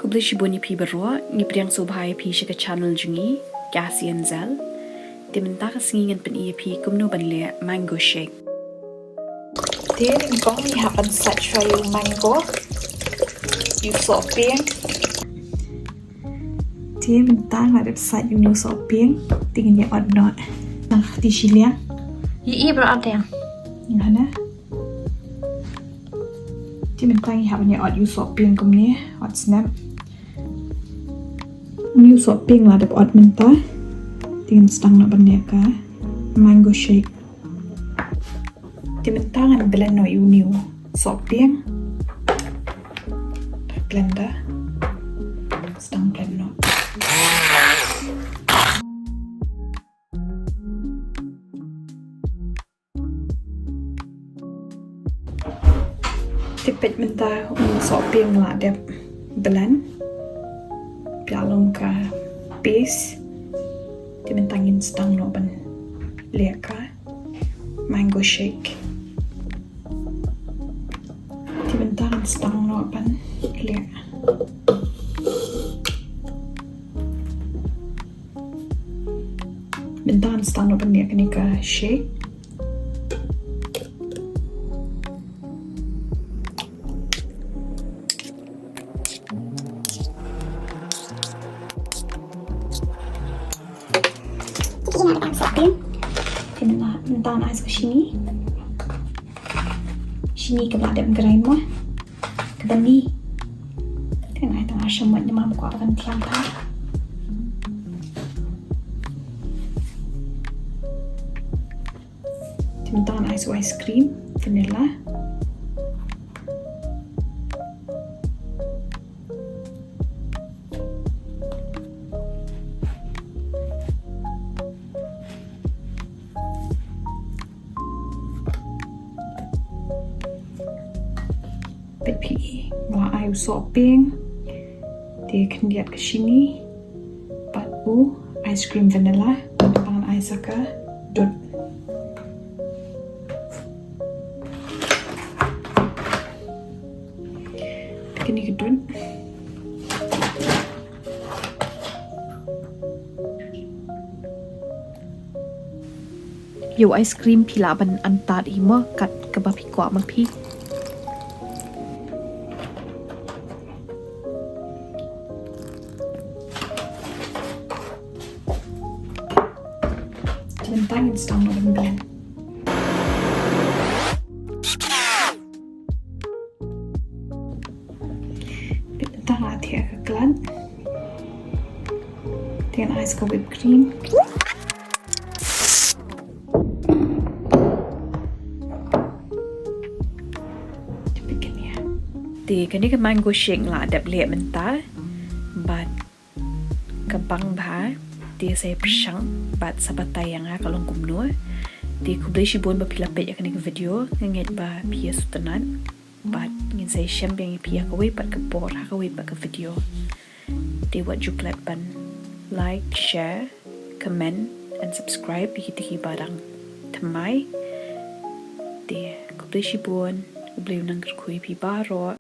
kubli shiboni pi berua ni priang subhai pi shika channel jungi Cassie&Zell. Dimenta ka singin pen iya pi kumno banle mango shake. Dia kong ni hapan sat shayu mango. You soping. Dia minta ngadep sat you soping. Tingin dia odd not. Nang di siliang. Iya berapa yang? Ngana. Dia minta ni hapan ya odd you soping kum ni odd snap. You soping lah dep odd minta. Tingin stang nak benda mango shake. Timentangan blend no new soping blender stang blend no tipet menta soping lah dep blend pialong ka base timentangin stang no ban leka mango shake timentangan stang no ban leka timentangan stang no ban leka ni ka shake Timentangan ais ke sini ke belakang grind mo ke bani tengah tengah semut ni mam ko akan tiang pa timentangan ice cream vanilla PE wah ayu soping dia akan lihat ke sini batu ice cream vanilla tangan air saka dot kini kedun Yo ice cream pilaban antat imo kat kebapi kwa mapi. Timentangan stang no ban blend timentangan hati ke klan dengan ice ke whipped cream Di kani ke mango shake lah adap liat mentah bat kebang bah dia saya persang bat sabatai yang kalau kumno di kubli shibon bapilapet ya kani ke video ngenget ba pia sutenan bat ngin saya syambing pia kawai pat ke por kawai pat ke video di wat juklat ban like share comment and subscribe hiti barang tamai di kubli shibon kubli nang kui pi baro